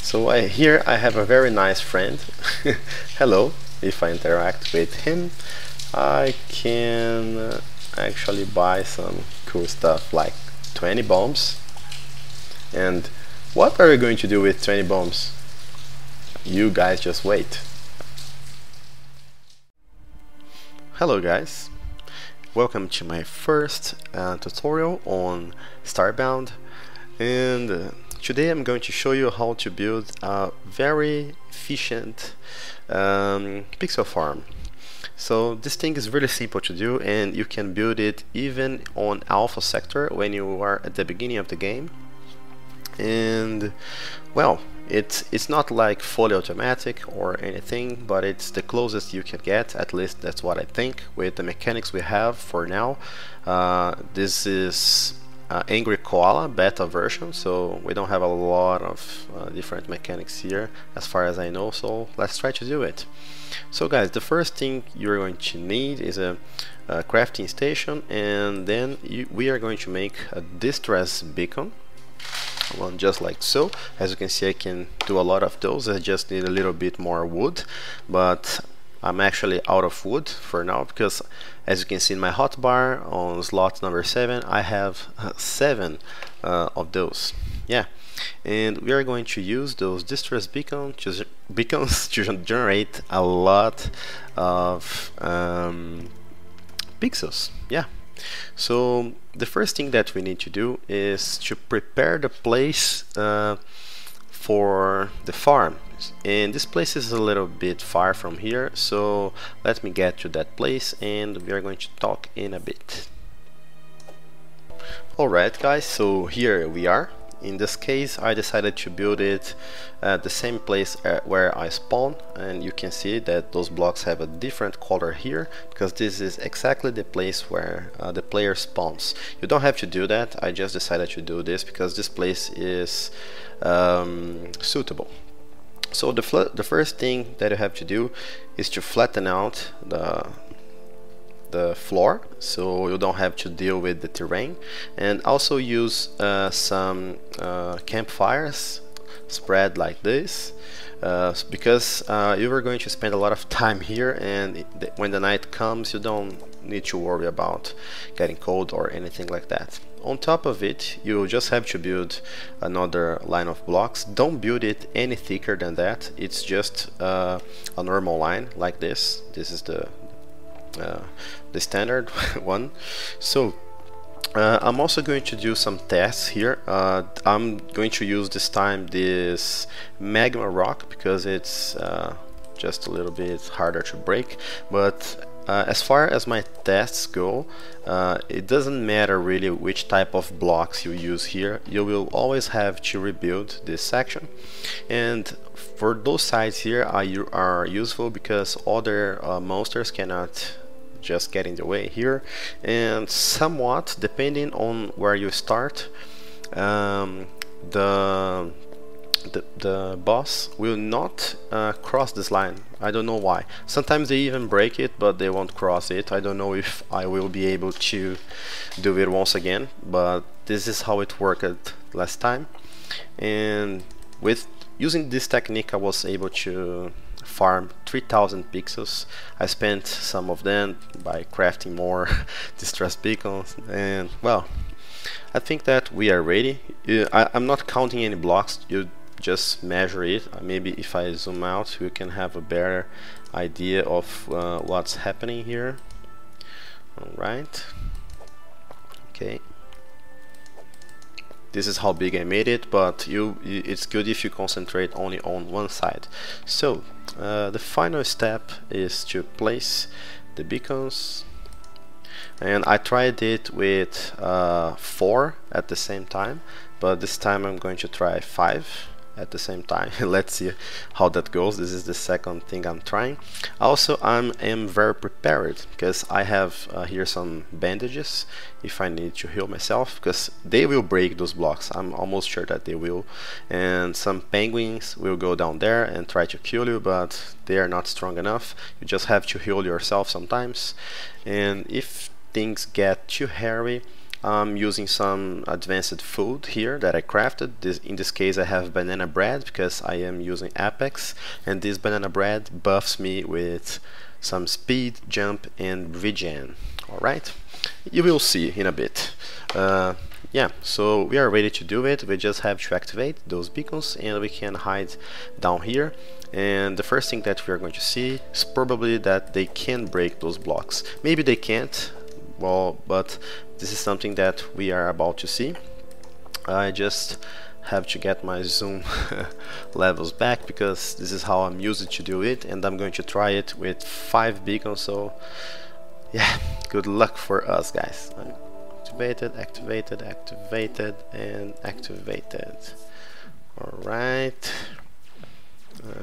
So here I have a very nice friend. Hello. If I interact with him, I can actually buy some cool stuff like 20 bombs. And what are we going to do with 20 bombs? You guys just wait. Hello guys. Welcome to my first tutorial on Starbound, and today I'm going to show you how to build a very efficient pixel farm. So this thing is really simple to do, and you can build it even on alpha sector when you are at the beginning of the game. And well, it's not like fully automatic or anything, but it's the closest you can get. At least that's what I think with the mechanics we have for now. This is Angry Koala beta version, so we don't have a lot of different mechanics here as far as I know, so let's try to do it. So guys, the first thing you're going to need is a crafting station, and then we are going to make a distress beacon. One just like so. As you can see, I can do a lot of those. I just need a little bit more wood, but I'm actually out of wood for now because, as you can see in my hotbar on slot number 7, I have 7 of those. Yeah, and we are going to use those distress beacons to generate a lot of pixels. Yeah. So the first thing that we need to do is to prepare the place for the farm, and this place is a little bit far from here, so let me get to that place and we are going to talk in a bit. Alright guys, so here we are. In this case I decided to build it at the same place where I spawn, and you can see that those blocks have a different color here because this is exactly the place where the player spawns. You don't have to do that, I just decided to do this because this place is suitable. So the first thing that you have to do is to flatten out the floor so you don't have to deal with the terrain, and also use some campfires spread like this because you are going to spend a lot of time here, and when the night comes you don't need to worry about getting cold or anything like that. On top of it, you just have to build another line of blocks. Don't build it any thicker than that, it's just a normal line like this. This is the standard one. So I'm also going to do some tests here. I'm going to use this time this magma rock because it's just a little bit harder to break, but as far as my tests go, it doesn't matter really which type of blocks you use here. You will always have to rebuild this section, and for those sides here are useful because other monsters cannot just get in the way here, and somewhat depending on where you start, the boss will not cross this line. I don't know why. Sometimes they even break it, but they won't cross it. I don't know if I will be able to do it once again, but this is how it worked last time, and with using this technique I was able to farm 3000 pixels. I spent some of them by crafting more distress beacons, and well, I think that we are ready. I'm not counting any blocks, you just measure it. Maybe if I zoom out you can have a better idea of what's happening here. Alright, okay. This is how big I made it, but it's good if you concentrate only on one side. So the final step is to place the beacons, and I tried it with 4 at the same time, but this time I'm going to try 5 at the same time. Let's see how that goes. This is the second thing I'm trying. Also, I am very prepared because I have here some bandages if I need to heal myself, because they will break those blocks. I'm almost sure that they will, and some penguins will go down there and try to kill you, but they are not strong enough. You just have to heal yourself sometimes, and if things get too hairy I'm using some advanced food here that I crafted. In this case I have banana bread because I am using Apex, and this banana bread buffs me with some speed, jump, and regen. Alright, you will see in a bit. Yeah, so we are ready to do it. We just have to activate those beacons and we can hide down here. And the first thing that we are going to see is probably that they can break those blocks. Maybe they can't, well, but this is something that we are about to see. I just have to get my zoom levels back because this is how I'm used to do it, and I'm going to try it with 5 beacons, so yeah, good luck for us, guys. Activated, activated, activated, and activated. Alright,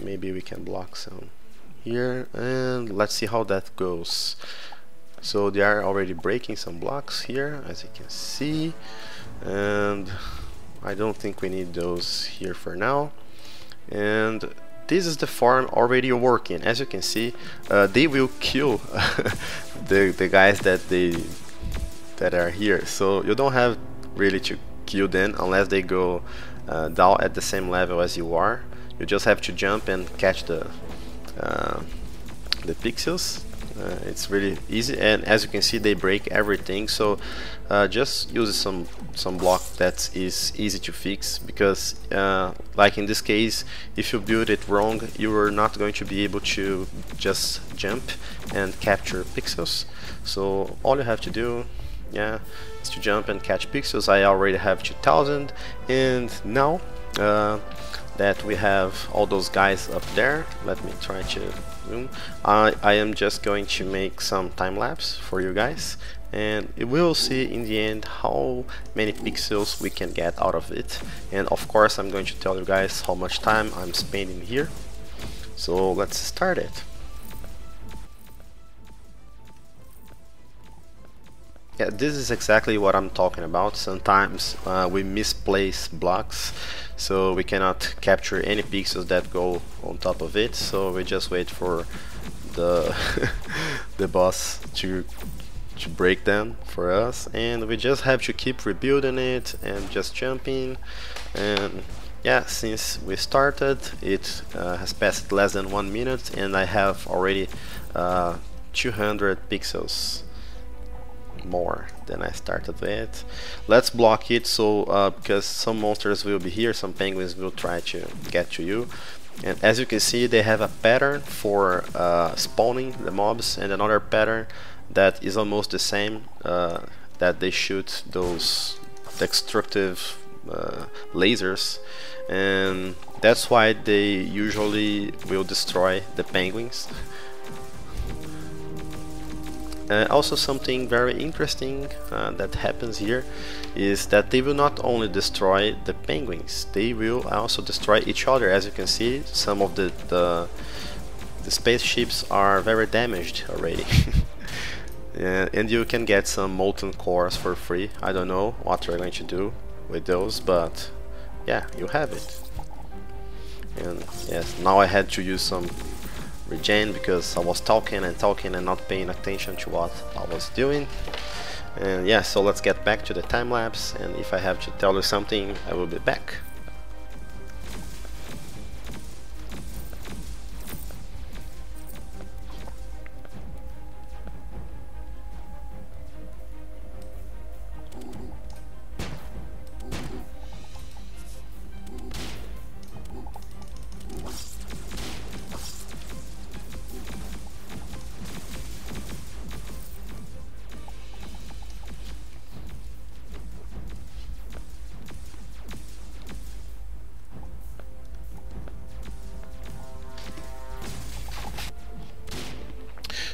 maybe we can block some here, and let's see how that goes. So they are already breaking some blocks here, as you can see, and I don't think we need those here for now. And this is the farm already working. As you can see, they will kill the guys that are here, so you don't have really to kill them unless they go down at the same level as you are. You just have to jump and catch the pixels. It's really easy, and as you can see they break everything, so just use some block that is easy to fix, because like in this case, if you build it wrong, you are not going to be able to just jump and capture pixels. So all you have to do, yeah, is to jump and catch pixels. I already have 2000, and now that we have all those guys up there, let me try to zoom. I am just going to make some time lapse for you guys, and we will see in the end how many pixels we can get out of it. And of course I'm going to tell you guys how much time I'm spending here. So let's start it. Yeah, this is exactly what I'm talking about. Sometimes we misplace blocks, so we cannot capture any pixels that go on top of it, so we just wait for the the boss to break them for us, and we just have to keep rebuilding it and just jumping. And yeah, since we started, it has passed less than 1 minute, and I have already 200 pixels more than I started with. Let's block it, so because some monsters will be here, some penguins will try to get to you. And as you can see, they have a pattern for spawning the mobs, and another pattern that is almost the same, that they shoot those destructive lasers, and that's why they usually will destroy the penguins. Also, something very interesting that happens here is that they will not only destroy the penguins, they will also destroy each other. As you can see, some of the spaceships are very damaged already. And you can get some molten cores for free. I don't know what you're going to do with those, but yeah, you have it. And yes, now I had to use some regen because I was talking and not paying attention to what I was doing. And yeah, so let's get back to the time lapse, and if I have to tell you something, I will be back.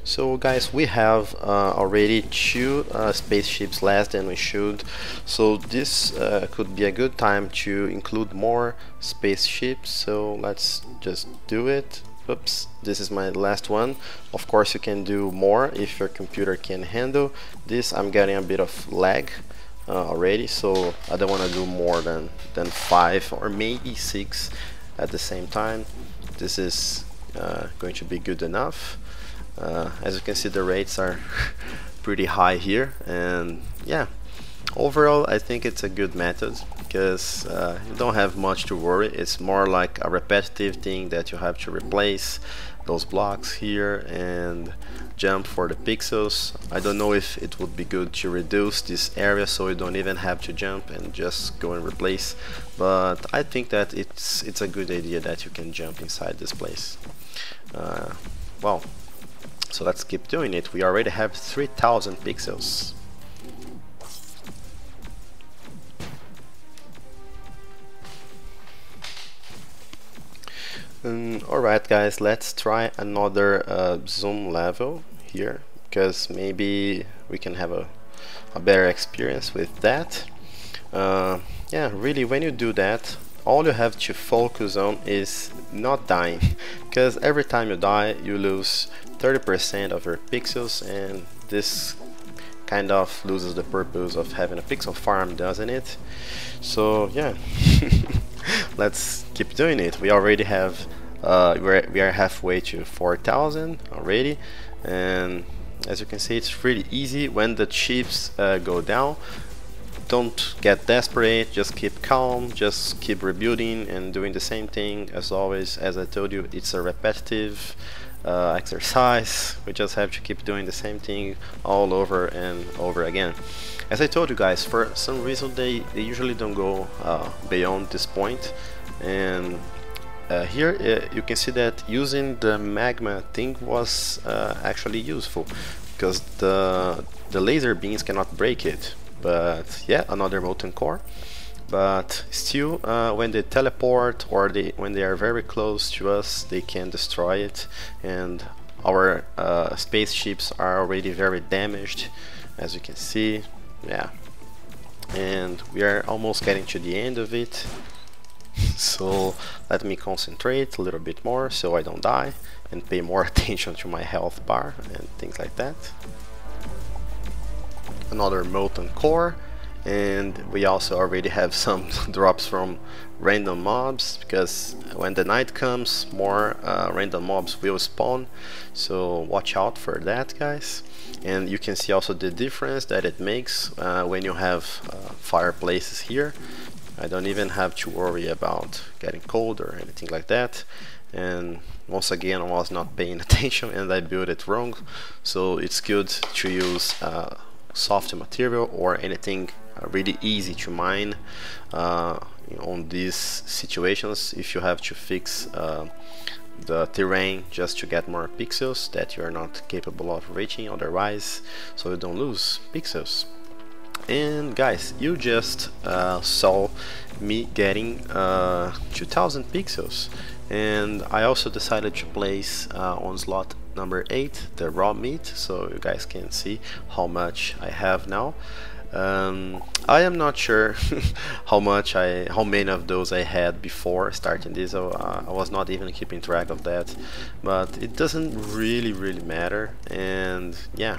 So guys, we have already 2 spaceships less than we should, so this could be a good time to include more spaceships, so let's just do it. Oops, this is my last one. Of course you can do more if your computer can handle this. I'm getting a bit of lag already, so I don't want to do more than 5 or maybe 6 at the same time. This is going to be good enough. As you can see, the rates are pretty high here, and yeah, Overall, I think it's a good method because you don't have much to worry. It's more like a repetitive thing that you have to replace those blocks here and jump for the pixels. I don't know if it would be good to reduce this area so you don't even have to jump and just go and replace, but I think that it's a good idea that you can jump inside this place. Well, so let's keep doing it. We already have 3000 pixels. Alright guys, let's try another zoom level here, because maybe we can have a better experience with that. Yeah, really, when you do that, all you have to focus on is not dying, because every time you die you lose 30% of your pixels, and this kind of loses the purpose of having a pixel farm, doesn't it? So yeah, let's keep doing it. We already have we are halfway to 4000 already, and as you can see, it's really easy. When the chips go down, don't get desperate, just keep calm, just keep rebuilding and doing the same thing as always. As I told you, it's a repetitive exercise. We just have to keep doing the same thing all over and over again. As I told you guys, for some reason they usually don't go beyond this point, and here you can see that using the magma thing was actually useful, because the laser beams cannot break it. But yeah, another molten core. But still, when they teleport or when they are very close to us, they can destroy it, and our spaceships are already very damaged, as you can see. Yeah, and we are almost getting to the end of it. So let me concentrate a little bit more so I don't die, and pay more attention to my health bar and things like that. Another molten core, and we also already have some drops from random mobs, because when the night comes, more random mobs will spawn, so watch out for that, guys. And you can see also the difference that it makes when you have fireplaces here. I don't even have to worry about getting cold or anything like that. And once again, I was not paying attention and I built it wrong, so it's good to use soft material or anything really easy to mine on these situations, if you have to fix the terrain just to get more pixels that you are not capable of reaching otherwise, so you don't lose pixels. And guys, you just saw me getting 2000 pixels, and I also decided to place on slot number 8 the raw meat, so you guys can see how much I have now. I am not sure how many of those I had before starting this. I was not even keeping track of that, but it doesn't really matter. And yeah,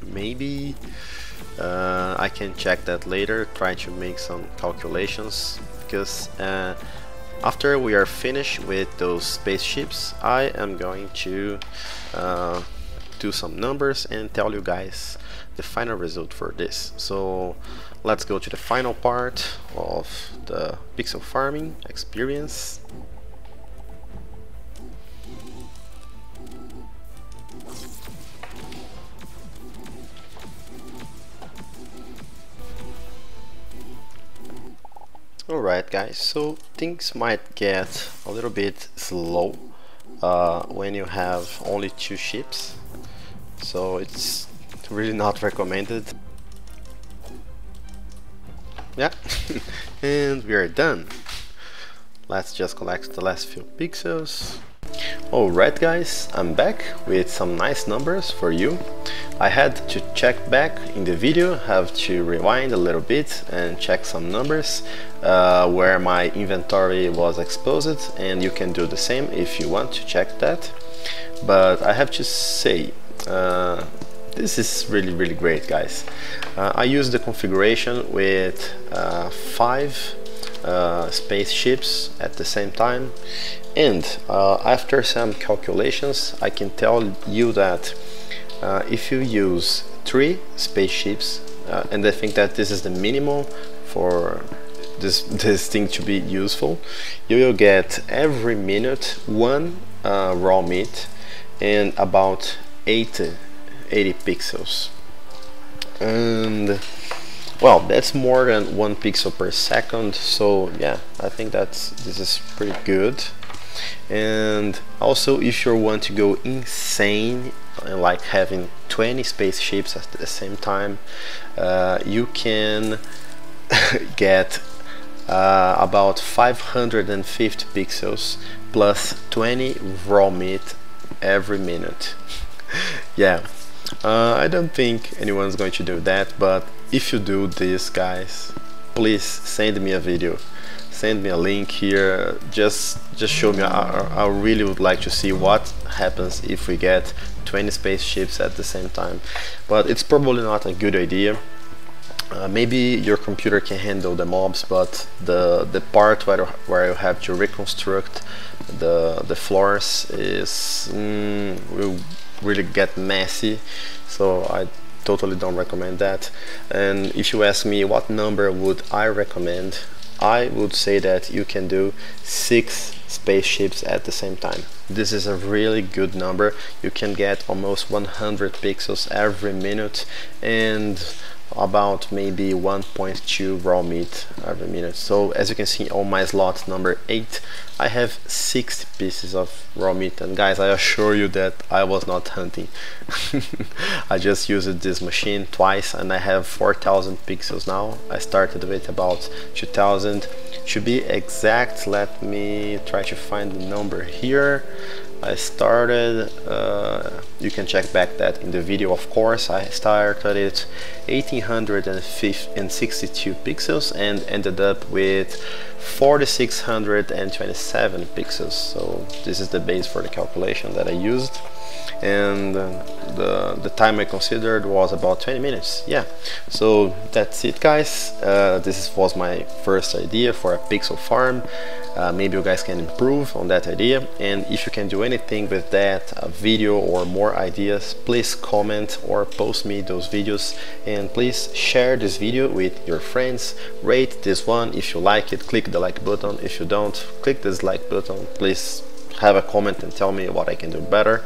maybe I can check that later, try to make some calculations, because after we are finished with those spaceships, I am going to do some numbers and tell you guys the final result for this. So let's go to the final part of the pixel farming experience. Alright guys, so things might get a little bit slow when you have only 2 ships, so it's really not recommended. Yeah, and we are done. Let's just collect the last few pixels. Alright guys, I'm back with some nice numbers for you. I had to check back in the video, have to rewind a little bit and check some numbers where my inventory was exposed, and you can do the same if you want to check that. But I have to say, this is really great, guys. I used the configuration with 5 spaceships at the same time, and after some calculations I can tell you that if you use 3 spaceships and I think that this is the minimum for this thing to be useful. You will get every minute one raw meat and about 80 pixels, and well, that's more than 1 pixel per second. So yeah, I think this is pretty good. And also, if you want to go insane and like having 20 spaceships at the same time, you can get about 550 pixels plus 20 raw meat every minute. Yeah, I don't think anyone's going to do that, but if you do this, guys, please send me a video, send me a link here, just show me. I really would like to see what happens if we get 20 spaceships at the same time, but it's probably not a good idea. Maybe your computer can handle the mobs, but the part where you have to reconstruct the floors will really get messy, so I totally don't recommend that. And if you ask me what number would I recommend, I would say that you can do 6 spaceships at the same time. This is a really good number. You can get almost 100 pixels every minute and about maybe 1.2 raw meat every minute. So as you can see on my slot number 8, I have 60 pieces of raw meat, and guys, I assure you that I was not hunting. I just used this machine twice and I have 4,000 pixels now. I started with about 2,000 to be exact. Let me try to find the number here. I started, you can check back that in the video, of course. I started at 1862 pixels and ended up with 4627 pixels. So this is the base for the calculation that I used, and the time I considered was about 20 minutes. Yeah, so that's it, guys. This was my first idea for a pixel farm. Maybe you guys can improve on that idea, and if you can do anything with that, a video or more ideas, please comment or post me those videos, and please share this video with your friends. Rate this one if you like it, click the like button. If you don't, click the dislike button. Please have a comment and tell me what I can do better.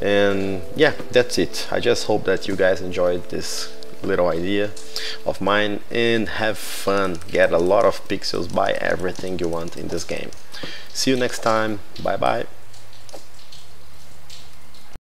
And yeah, that's it. I just hope that you guys enjoyed this little idea of mine and have fun, get a lot of pixels, buy everything you want in this game. See you next time. Bye bye.